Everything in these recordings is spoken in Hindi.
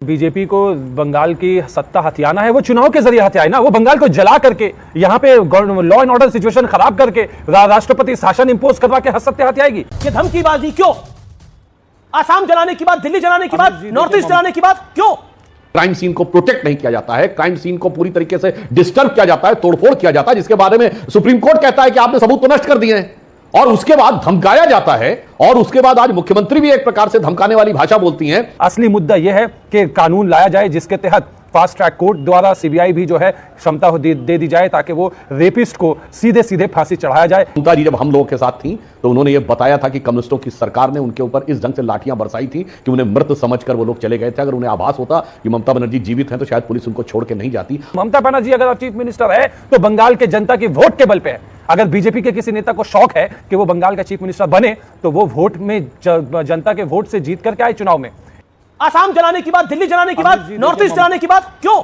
बीजेपी को बंगाल की सत्ता हथियाना है वो चुनाव के जरिए हथियाए ना। वो बंगाल को जला करके यहाँ पे लॉ एंड ऑर्डर सिचुएशन खराब करके राष्ट्रपति शासन इंपोज करवा के सत्ता हथियाएगी। ये धमकीबाजी क्यों? आसाम जलाने की बात, दिल्ली जलाने की बात, नॉर्थ ईस्ट जलाने की बात क्यों? क्राइम सीन को प्रोटेक्ट नहीं किया जाता है, क्राइम सीन को पूरी तरीके से डिस्टर्ब किया जाता है, तोड़फोड़ किया जाता है, जिसके बारे में सुप्रीम कोर्ट कहता है कि आपने सबूत तो नष्ट कर दिए हैं, और उसके बाद धमकाया जाता है। और उसके बाद आज मुख्यमंत्री भी एक प्रकार से धमकाने वाली भाषा बोलती हैं। असली मुद्दा यह है कि कानून लाया जाए जिसके तहत फास्ट ट्रैक कोर्ट द्वारा सीबीआई भी जो है क्षमता दे दी जाए ताकि वो रेपिस्ट को सीधे सीधे फांसी चढ़ाया जाए। ममता जी जब हम लोगों के साथ थी तो उन्होंने ये बताया था कि कम्युनिस्टों की सरकार ने उनके ऊपर इस ढंग से लाठियां बरसाई थी कि उन्हें मृत समझकर वो लोग चले गए थे। अगर उन्हें आभास होता कि ममता बनर्जी जीवित हैं तो शायद पुलिस उनको छोड़ के नहीं जाती। ममता बनर्जी अगर चीफ मिनिस्टर है तो बंगाल के जनता की वोट के बल पे है। अगर बीजेपी के किसी नेता को शौक है कि वो बंगाल का चीफ मिनिस्टर बने तो वो वोट में जनता के वोट से जीत करके आए चुनाव में। आसाम जलाने की बात, दिल्ली जलाने की बात, नॉर्थ ईस्ट जलाने की बात क्यों?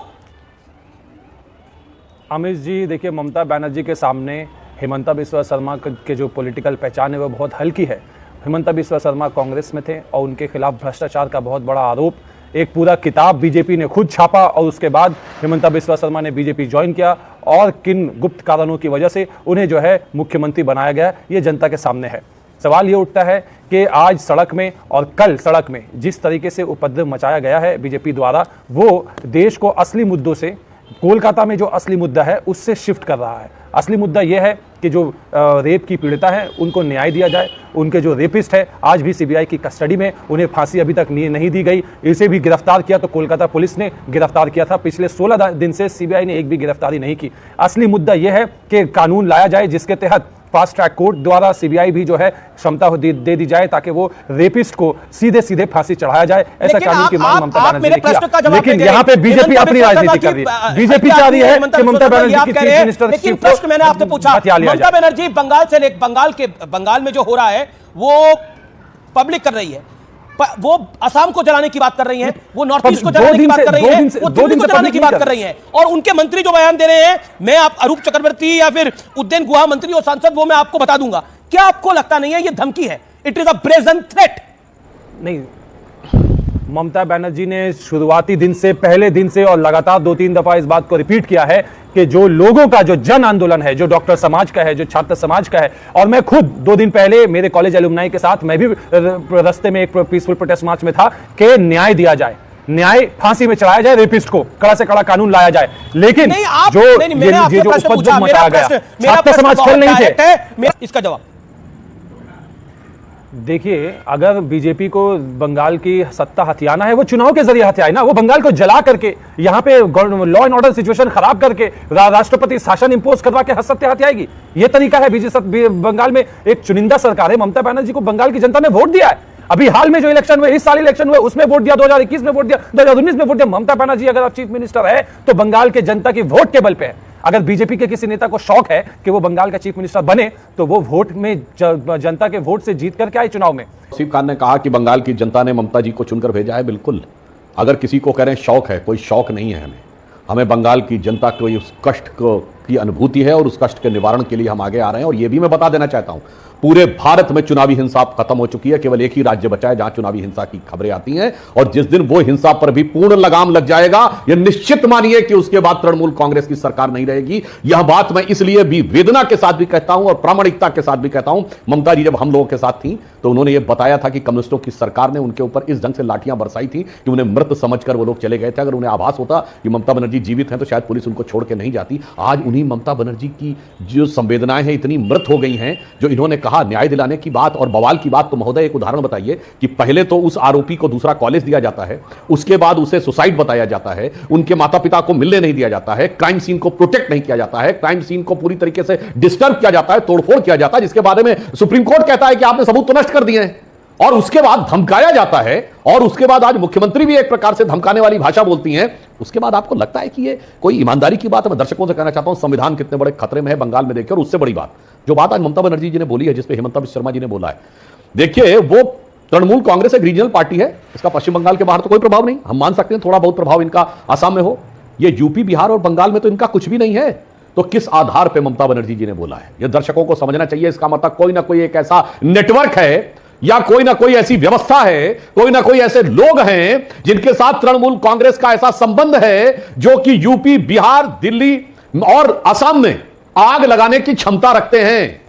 अमित जी देखिए, ममता बनर्जी के सामने हिमंता बिस्वा शर्मा के जो पॉलिटिकल पहचान है वो बहुत हल्की है। हिमंता बिस्वा शर्मा कांग्रेस में थे और उनके खिलाफ भ्रष्टाचार का बहुत बड़ा आरोप, एक पूरा किताब बीजेपी ने खुद छापा और उसके बाद हिमंता बिस्वा शर्मा ने बीजेपी ज्वाइन किया और किन गुप्त कारणों की वजह से उन्हें जो है मुख्यमंत्री बनाया गया, ये जनता के सामने है। सवाल ये उठता है कि आज सड़क में और कल सड़क में जिस तरीके से उपद्रव मचाया गया है बीजेपी द्वारा, वो देश को असली मुद्दों से, कोलकाता में जो असली मुद्दा है उससे शिफ्ट कर रहा है। असली मुद्दा यह है कि जो रेप की पीड़िता है उनको न्याय दिया जाए। उनके जो रेपिस्ट है आज भी सीबीआई की कस्टडी में, उन्हें फांसी अभी तक नहीं दी गई। इसे भी गिरफ्तार किया तो कोलकाता पुलिस ने गिरफ्तार किया था। पिछले 16 दिन से सीबीआई ने एक भी गिरफ्तारी नहीं की। असली मुद्दा यह है कि कानून लाया जाए जिसके तहत फास्ट ट्रैक कोर्ट द्वारा सीबीआई भी जो है क्षमता दे दी जाए ताकि वो रेपिस्ट को सीधे सीधे फांसी चढ़ाया जाए। ऐसा कानून की मांग ममता बनर्जी ने किया, लेकिन यहाँ पे बीजेपी अपनी राजनीति कर रही है। बीजेपी चाह रही है कि ममता बनर्जी की चीफ मिनिस्टर। लेकिन प्रश्न मैंने आपसे पूछा, ममता बनर्जी बंगाल में जो हो रहा है वो पब्लिक कर रही है, वो असम को जलाने की बात कर रही हैं, वो नॉर्थ ईस्ट को जलाने की बात कर रही हैं, वो दिल्ली को जलाने की बात कर रही हैं, और उनके मंत्री जो बयान दे रहे हैं, मैं आप अरूप चक्रवर्ती या फिर उद्दयन गुहा मंत्री और सांसद, वो मैं आपको बता दूंगा। क्या आपको लगता नहीं है ये धमकी है? It is a brazen threat. नहीं, ममता बनर्जी ने शुरुआती दिन से, पहले दिन से और लगातार 2-3 दफा इस बात को रिपीट किया है कि जो लोगों का जो जन आंदोलन है, जो डॉक्टर समाज का है, जो छात्र समाज का है, और मैं खुद 2 दिन पहले मेरे कॉलेज एलुमनाई के साथ मैं भी रास्ते में एक पीसफुल प्रोटेस्ट मार्च में था कि न्याय दिया जाए, न्याय फांसी में चढ़ाया जाए, रेपिस्ट को कड़ा से कड़ा कानून लाया जाए। लेकिन जो उपद्रव मचाया गया, छात्र समाज खेल नहीं थे। इसका जवाब देखिए, अगर बीजेपी को बंगाल की सत्ता हथियाना है वो चुनाव के जरिए हथियाए ना। वो बंगाल को जला करके यहाँ पे लॉ एंड ऑर्डर सिचुएशन खराब करके राष्ट्रपति शासन इंपोज करवा के सत्ता हथियाएगी। ये तरीका है बीजेपी। बंगाल में एक चुनिंदा सरकार है। ममता बनर्जी को बंगाल की जनता ने वोट दिया है। अभी हाल में जो इलेक्शन हुए, इस साल इलेक्शन हुए, उसमें वोट दिया, 2021 में वोट दिया, 2019 में वोट दिया। ममता बनर्जी अगर चीफ मिनिस्टर है तो बंगाल के जनता की वोट के बल पे है। अगर बीजेपी के किसी नेता को शौक है कि वो बंगाल का चीफ मिनिस्टर बने तो वो वोट में जनता के वोट से जीत करके आए चुनाव में। आसिफ खान ने कहा कि बंगाल की जनता ने ममता जी को चुनकर भेजा है। बिल्कुल, अगर किसी को कह रहे हैं शौक है, कोई शौक नहीं है। हमें बंगाल की जनता को उस कष्ट की अनुभूति है और उस कष्ट के निवारण के लिए हम आगे आ रहे हैं। और यह भी मैं बता देना चाहता हूं, पूरे भारत में चुनावी हिंसा खत्म हो चुकी है। केवल एक ही राज्य बचा है जहां चुनावी हिंसा की खबरें आती हैं, और जिस दिन वो हिंसा पर भी पूर्ण लगाम लग जाएगा, यह निश्चित मानिए कि उसके बाद तृणमूल कांग्रेस की सरकार नहीं रहेगी। यह बात मैं इसलिए भी वेदना के साथ भी कहता हूं और प्रामाणिकता के साथ भी कहता हूं। ममता जी जब हम लोगों के साथ थी तो उन्होंने यह बताया था कि कम्युनिस्टों की सरकार ने उनके ऊपर इस ढंग से लाठियां बरसाई थी कि उन्हें मृत समझकर वो लोग चले गए थे। अगर उन्हें आभास होता कि ममता बनर्जी जीवित हैं तो शायद पुलिस उनको छोड़ के नहीं जाती। आज उन्हीं ममता बनर्जी की जो संवेदनाएं हैं इतनी मृत हो गई हैं, जो इन्होंने कहा न्याय दिलाने की बात और बवाल की बात। तो महोदय एक उदाहरण बताइए कि पहले तो उस आरोपी को दूसरा कॉलेज दिया जाता है, उसके बाद उसे सुसाइड बताया जाता है, उनके माता पिता को मिलने नहीं दिया जाता है, क्राइम सीन को प्रोटेक्ट नहीं किया जाता है, क्राइम सीन को पूरी तरीके से डिस्टर्ब किया जाता है, तोड़फोड़ किया जाता है, जिसके बारे में सुप्रीम कोर्ट कहता है कि आपने सबूत तो नष्ट कर दिए हैं, और उसके बाद धमकाया जाता है। और उसके बाद आज मुख्यमंत्री भी एक प्रकार से धमकाने वाली भाषा बोलती हैं। उसके बाद आपको लगता है कि ये कोई ईमानदारी की बात है? मैं दर्शकों से कहना चाहता हूं, संविधान कितने बड़े खतरे में है बंगाल में देखिए। और उससे बड़ी बात, जो बात आज ममता बनर्जी जी ने बोली है, जिसपे हिमंता बिस्वा शर्मा जी ने बोला है, देखिए वो तृणमूल कांग्रेस एक रीजनल पार्टी है, इसका पश्चिम बंगाल के बाहर तो कोई प्रभाव नहीं। हम मान सकते हैं थोड़ा बहुत प्रभाव इनका आसाम में हो, ये यूपी, बिहार और बंगाल में तो इनका कुछ भी नहीं है। तो किस आधार पर ममता बनर्जी जी ने बोला है, यह दर्शकों को समझना चाहिए। इसका मतलब कोई ना कोई एक ऐसा नेटवर्क है या कोई ना कोई ऐसी व्यवस्था है, कोई ना कोई ऐसे लोग हैं जिनके साथ तृणमूल कांग्रेस का ऐसा संबंध है जो कि यूपी, बिहार, दिल्ली और असम में आग लगाने की क्षमता रखते हैं।